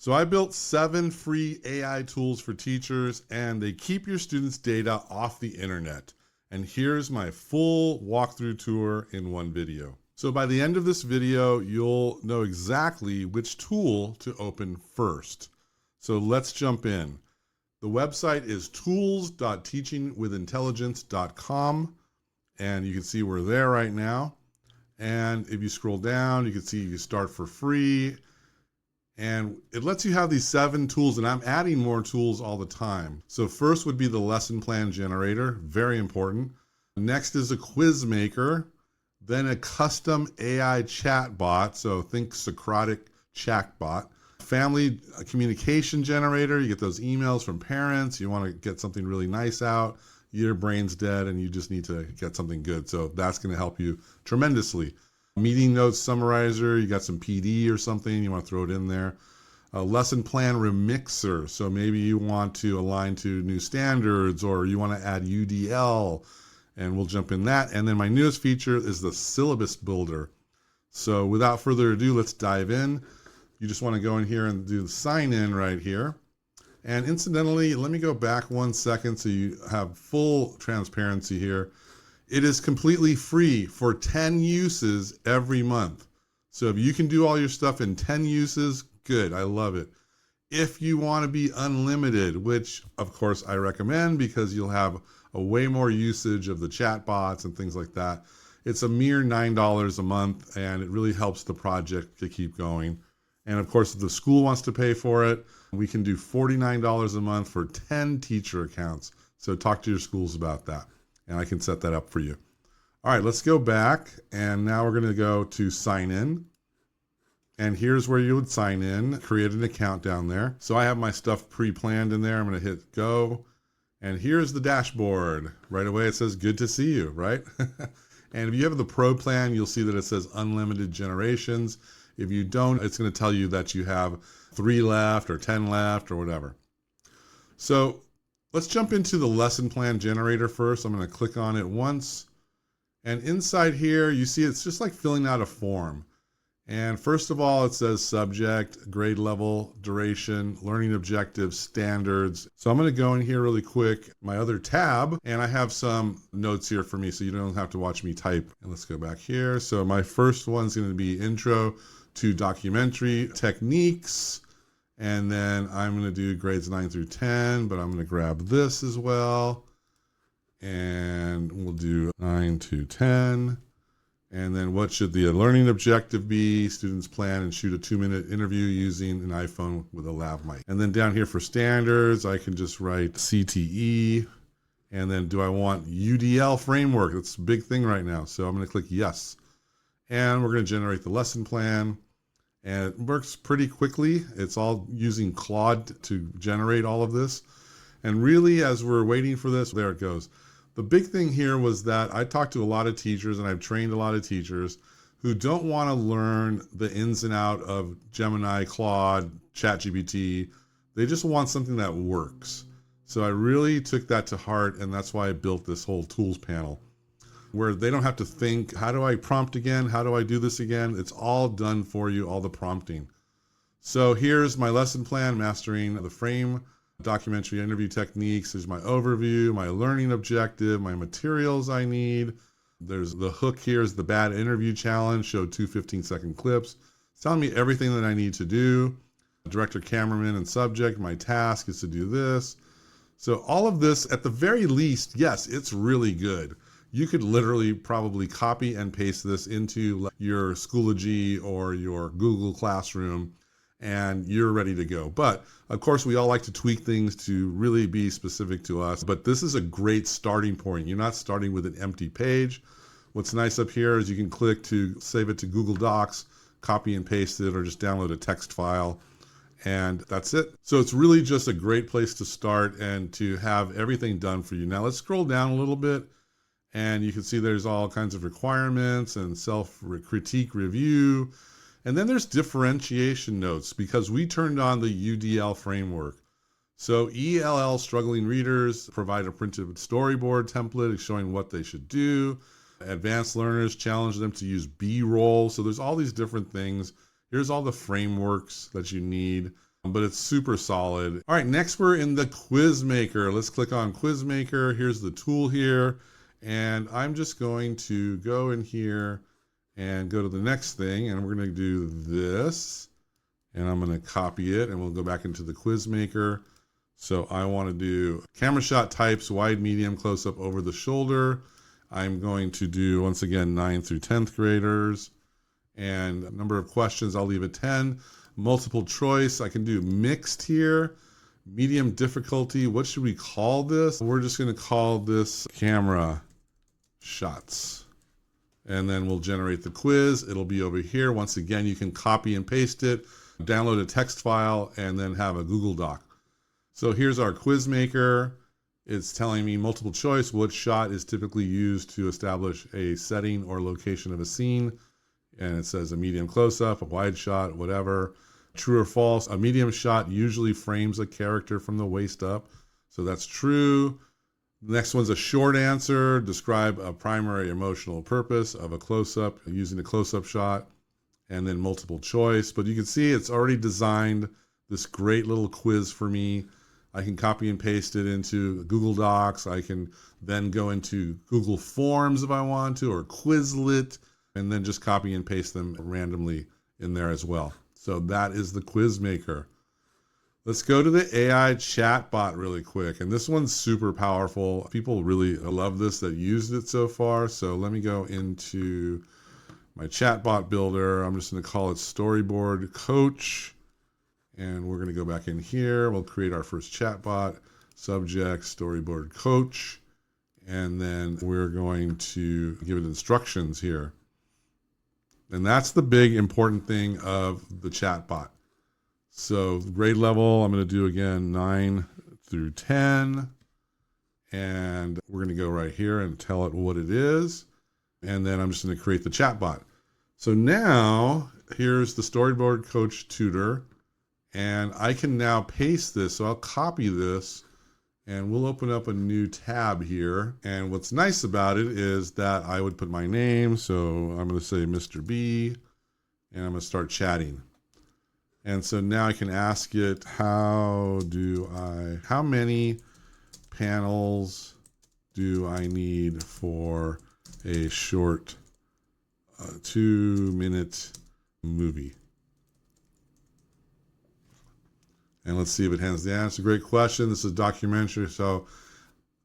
So I built 7 free AI tools for teachers, and they keep your students' data off the internet. And here's my full walkthrough tour in one video. So by the end of this video, you'll know exactly which tool to open first. So let's jump in. The website is tools.teachingwithintelligence.com, and you can see we're there right now. And if you scroll down, you can see you start for free. And it lets you have these 7 tools, and I'm adding more tools all the time. So first would be the lesson plan generator, very important. Next is a quiz maker, then a custom AI chatbot, so think Socratic chatbot. Family communication generator, you get those emails from parents, you want to get something really nice out, your brain's dead and you just need to get something good. So that's going to help you tremendously. Meeting notes summarizer, you got some PD or something, you want to throw it in there. A lesson plan remixer, so maybe you want to align to new standards or you want to add UDL, and we'll jump in that. And then my newest feature is the Syllabus Builder. So without further ado, let's dive in. You just want to go in here and do the sign in right here. And incidentally, let me go back 1 second so you have full transparency here. It is completely free for 10 uses every month. So if you can do all your stuff in 10 uses, good, I love it. If you want to be unlimited, which of course I recommend because you'll have a way more usage of the chatbots and things like that, it's a mere $9 a month, and it really helps the project to keep going. And of course, if the school wants to pay for it, we can do $49 a month for 10 teacher accounts. So talk to your schools about that, and I can set that up for you. All right, let's go back, and now we're going to go to sign in. And here's where you would sign in, create an account down there. So I have my stuff pre-planned in there. I'm going to hit go. And here's the dashboard. Right away it says, good to see you, right? And if you have the pro plan, you'll see that it says unlimited generations. If you don't, it's going to tell you that you have 3 left or 10 left or whatever. So let's jump into the lesson plan generator first. I'm going to click on it once. And inside here, you see it's just like filling out a form. And first of all, it says subject, grade level, duration, learning objectives, standards. So I'm going to go in here really quick, my other tab, and I have some notes here for me so you don't have to watch me type. And let's go back here. So my first one's going to be intro to documentary techniques. And then I'm going to do grades 9 through 10, but I'm going to grab this as well. And we'll do 9 to 10. And then what should the learning objective be? Students plan and shoot a 2-minute interview using an iPhone with a lav mic. And then down here for standards, I can just write CTE. And then do I want UDL framework? That's a big thing right now. So I'm going to click yes. And we're going to generate the lesson plan. And it works pretty quickly. It's all using Claude to generate all of this. And really, as we're waiting for this, there it goes. The big thing here was that I talked to a lot of teachers, and I've trained a lot of teachers who don't want to learn the ins and out of Gemini, Claude, ChatGPT. They just want something that works. So I really took that to heart, and that's why I built this whole tools panel, where they don't have to think, how do I prompt again? How do I do this again? It's all done for you, all the prompting. So here's my lesson plan, mastering the frame, documentary interview techniques. There's my overview, my learning objective, my materials I need. There's the hook here is the bad interview challenge, show 2 15-second clips. It's telling me everything that I need to do. Director, cameraman, and subject, my task is to do this. So all of this, at the very least, yes, it's really good. You could literally probably copy and paste this into your Schoology or your Google Classroom, and you're ready to go. But of course, we all like to tweak things to really be specific to us, but this is a great starting point. You're not starting with an empty page. What's nice up here is you can click to save it to Google Docs, copy and paste it, or just download a text file, and that's it. So it's really just a great place to start and to have everything done for you. Now let's scroll down a little bit, and you can see there's all kinds of requirements and self-critique review. And then there's differentiation notes, because we turned on the UDL framework. So ELL struggling readers provide a printed storyboard template showing what they should do. Advanced learners challenge them to use B-roll. So there's all these different things. Here's all the frameworks that you need. but it's super solid. All right, next we're in the Quiz Maker. Let's click on Quiz Maker. Here's the tool here. And I'm just going to go in here and go to the next thing. And we're going to do this. And I'm going to copy it. And we'll go back into the Quiz Maker. So I want to do camera shot types, wide, medium, close up, over the shoulder. I'm going to do, once again, 9th through 10th graders. And number of questions, I'll leave it 10. Multiple choice, I can do mixed here. Medium difficulty, what should we call this? We're just going to call this camera shots. And then we'll generate the quiz. It'll be over here. Once again, you can copy and paste it, download a text file, and then have a Google Doc. So here's our quiz maker. It's telling me multiple choice, what shot is typically used to establish a setting or location of a scene. And it says a medium close-up, a wide shot, whatever. True or false, a medium shot usually frames a character from the waist up. So that's true. The next one's a short answer. Describe a primary emotional purpose of a close-up using a close-up shot. And then multiple choice. But you can see it's already designed this great little quiz for me. I can copy and paste it into Google Docs. I can then go into Google Forms if I want to, or Quizlet, and then just copy and paste them randomly in there as well. So that is the quiz maker. Let's go to the AI chatbot really quick. And this one's super powerful. People really love this that used it so far. So let me go into my chatbot builder. I'm just going to call it Storyboard Coach. And we're going to go back in here. We'll create our first chatbot, subject, Storyboard Coach. And then we're going to give it instructions here. And that's the big important thing of the chatbot. So grade level, I'm going to do again 9 through 10. And we're going to go right here and tell it what it is. And then I'm just going to create the chatbot. So now here's the Storyboard Coach Tutor. And I can now paste this. So I'll copy this. And we'll open up a new tab here. And what's nice about it is that I would put my name. So I'm going to say Mr. B, and I'm going to start chatting. And so now I can ask it, how many panels do I need for a short 2-minute movie? And let's see if it has the answer. Great question. This is a documentary. So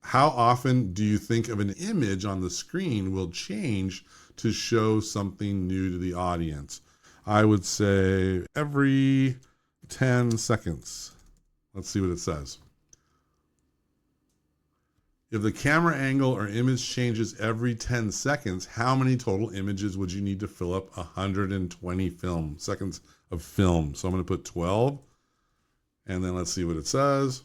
how often do you think of an image on the screen will change to show something new to the audience? I would say every 10 seconds. Let's see what it says. If the camera angle or image changes every 10 seconds, how many total images would you need to fill up 120 seconds of film? So I'm going to put 12. And then let's see what it says.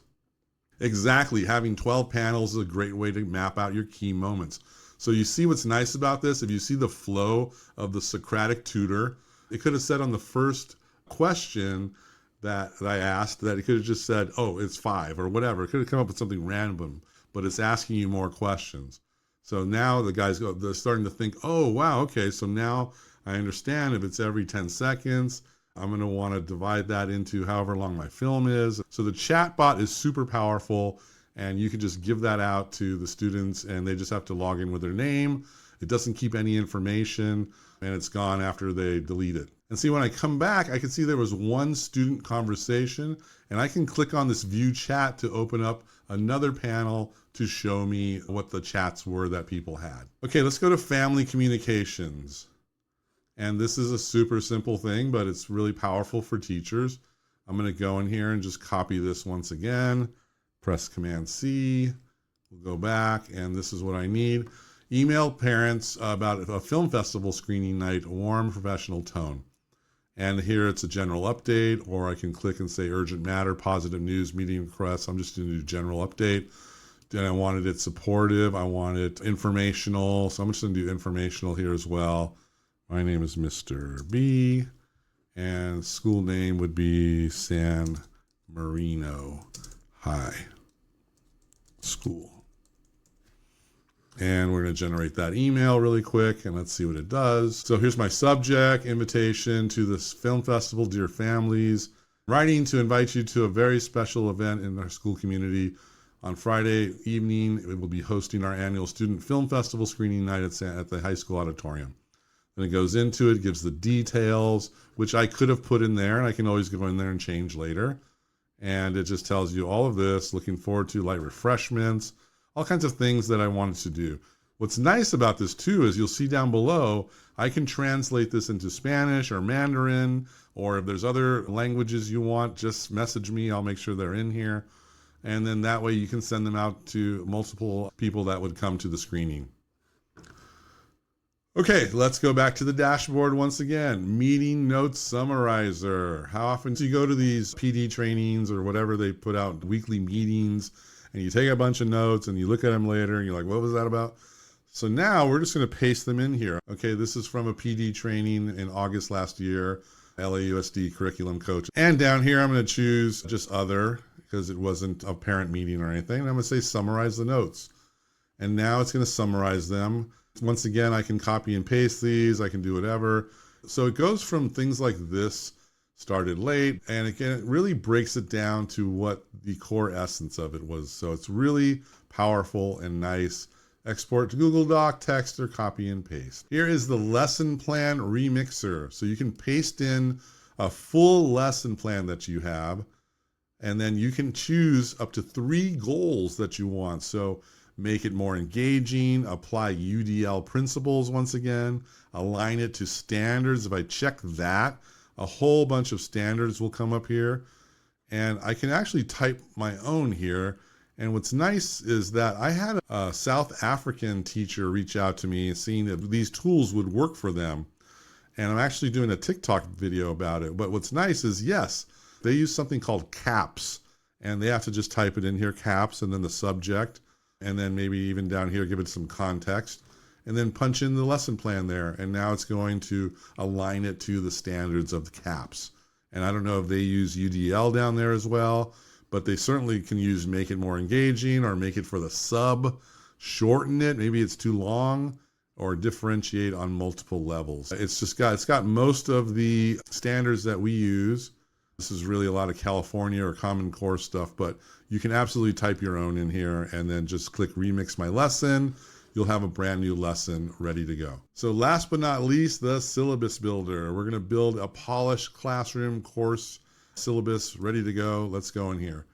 Exactly. Having 12 panels is a great way to map out your key moments. So you see what's nice about this? If you see the flow of the Socratic tutor, it could have said on the first question that I asked that it could have just said, oh, it's 5 or whatever. It could have come up with something random, but it's asking you more questions. So now the guys they're starting to think, oh, wow, okay, so now I understand if it's every 10 seconds, I'm going to want to divide that into however long my film is. So the chatbot is super powerful, and you can just give that out to the students, and they just have to log in with their name. It doesn't keep any information, and it's gone after they delete it. And see, when I come back, I can see there was one student conversation, and I can click on this view chat to open up another panel to show me what the chats were that people had. Okay, let's go to family communications. And this is a super simple thing, but it's really powerful for teachers. I'm going to go in here and just copy this once again. Press Command C. We'll go back, and this is what I need. Email parents about a film festival screening night, a warm, professional tone. And here it's a general update, or I can click and say urgent matter, positive news, meeting requests. I'm just going to do general update. Then I wanted it supportive. I want it informational. So I'm just going to do informational here as well. My name is Mr. B, and school name would be San Marino High School. And we're going to generate that email really quick, and let's see what it does. So here's my subject, invitation to this film festival, dear families. Writing to invite you to a very special event in our school community. On Friday evening, we will be hosting our annual Student Film Festival screening night at the high school auditorium. And it goes into it, gives the details, which I could have put in there, and I can always go in there and change later. And it just tells you all of this, looking forward to light refreshments, all kinds of things that I wanted to do. What's nice about this too is you'll see down below, I can translate this into Spanish or Mandarin, or if there's other languages you want, just message me. I'll make sure they're in here. And then that way you can send them out to multiple people that would come to the screening. Okay, let's go back to the dashboard once again. Meeting Notes Summarizer. How often do you go to these PD trainings or whatever they put out, weekly meetings, and you take a bunch of notes and you look at them later and you're like, what was that about? So now we're just going to paste them in here. Okay, this is from a PD training in August last year, LAUSD curriculum coach. And down here, I'm going to choose just other, because it wasn't a parent meeting or anything. And I'm going to say summarize the notes. And now it's going to summarize them. Once again, I can copy and paste these. I can do whatever. So it goes from things like this, started late, and again, it really breaks it down to what the core essence of it was. So it's really powerful and nice. Export to Google Doc, text, or copy and paste. Here is the lesson plan remixer. So you can paste in a full lesson plan that you have, and then you can choose up to 3 goals that you want. So make it more engaging, apply UDL principles once again, align it to standards. If I check that, a whole bunch of standards will come up here. And I can actually type my own here. And what's nice is that I had a South African teacher reach out to me seeing that these tools would work for them. And I'm actually doing a TikTok video about it. But what's nice is, yes, they use something called CAPS. And they have to just type it in here, CAPS, and then the subject. And then maybe even down here, give it some context. And then punch in the lesson plan there. And now it's going to align it to the standards of the CAPS. And I don't know if they use UDL down there as well, but they certainly can use make it more engaging or make it for the sub, shorten it. Maybe it's too long, or differentiate on multiple levels. It's got most of the standards that we use. This is really a lot of California or Common Core stuff, but you can absolutely type your own in here and then just click Remix My Lesson. You'll have a brand new lesson ready to go. So last but not least, the Syllabus Builder. We're gonna build a polished classroom course syllabus ready to go. Let's go in here.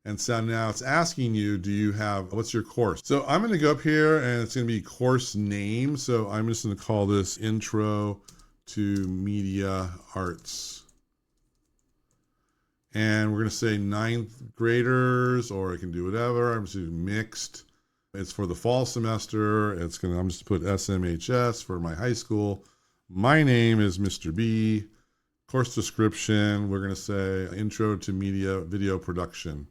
And so now it's asking you, what's your course? So I'm gonna go up here and it's gonna be course name. So I'm just gonna call this Intro to Media Arts. And we're gonna say 9th graders, or I can do whatever. I'm just doing mixed. It's for the fall semester. I'm just put SMHS for my high school. My name is Mr. B. Course description, we're gonna say Intro to Media Video Production.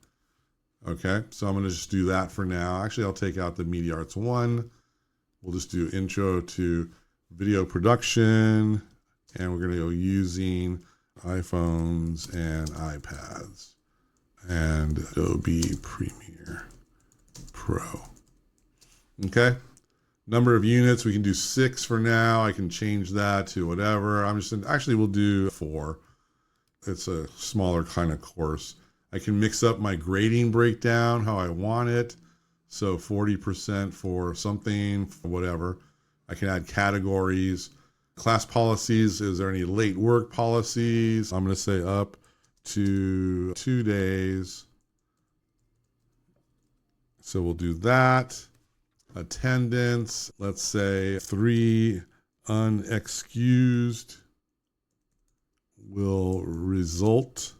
Okay, so I'm gonna just do that for now. Actually, I'll take out the Media Arts 1. We'll just do Intro to Video Production, and we're gonna go using iPhones and iPads and Adobe Premiere Pro. Okay, number of units, we can do 6 for now. I can change that to whatever. We'll do 4. It's a smaller kind of course. I can mix up my grading breakdown how I want it. So 40% for something, whatever. I can add categories. Class policies, is there any late work policies? I'm gonna say up to 2 days. So we'll do that. Attendance, let's say 3 unexcused will result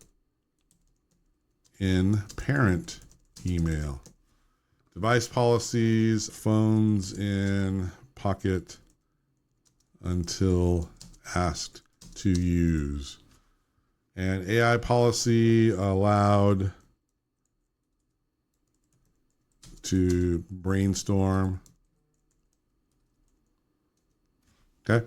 in parent email. Device policies, phones in pocket until asked to use. And AI policy allowed to brainstorm. Okay.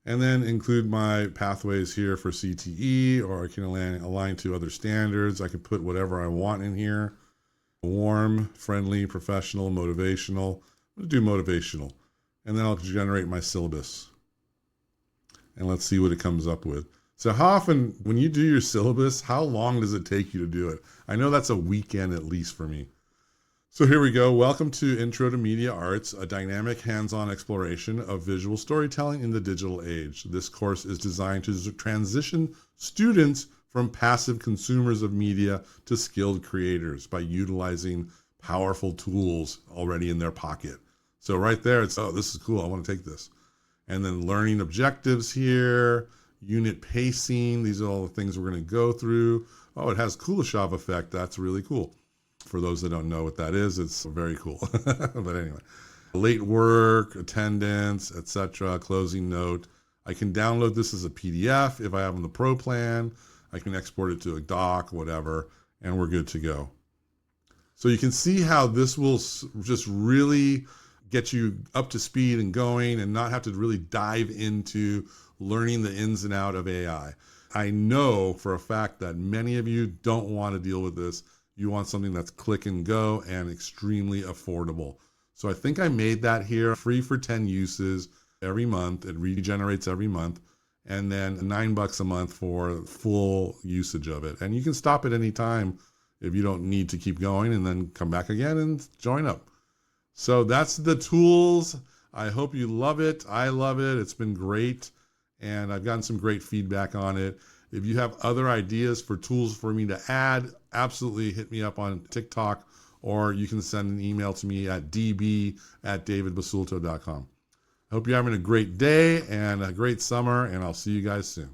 And then include my pathways here for CTE, or I can align to other standards. I can put whatever I want in here. Warm, friendly, professional, motivational. I'm gonna do motivational. And then I'll generate my syllabus. And let's see what it comes up with. So how often, when you do your syllabus, how long does it take you to do it? I know that's a weekend at least for me. So here we go. Welcome to Intro to Media Arts, a dynamic hands-on exploration of visual storytelling in the digital age. This course is designed to transition students from passive consumers of media to skilled creators by utilizing powerful tools already in their pocket. So right there, it's, oh, this is cool. I want to take this. And then learning objectives here, unit pacing. These are all the things we're going to go through. Oh, it has Kuleshov effect. That's really cool. For those that don't know what that is, it's very cool. But anyway, late work, attendance, etc., closing note. I can download this as a PDF if I have on the Pro plan. I can export it to a doc, whatever, and we're good to go. So you can see how this will just really get you up to speed and going and not have to really dive into learning the ins and out of AI. I know for a fact that many of you don't want to deal with this. You want something that's click and go and extremely affordable. So I think I made that here free for 10 uses every month. It regenerates every month. And then $9 a month for full usage of it. And you can stop at any time if you don't need to keep going, and then come back again and join up. So that's the tools. I hope you love it. I love it. It's been great. And I've gotten some great feedback on it. If you have other ideas for tools for me to add, absolutely hit me up on TikTok, or you can send an email to me at db@davidbasulto.com. I hope you're having a great day and a great summer, and I'll see you guys soon.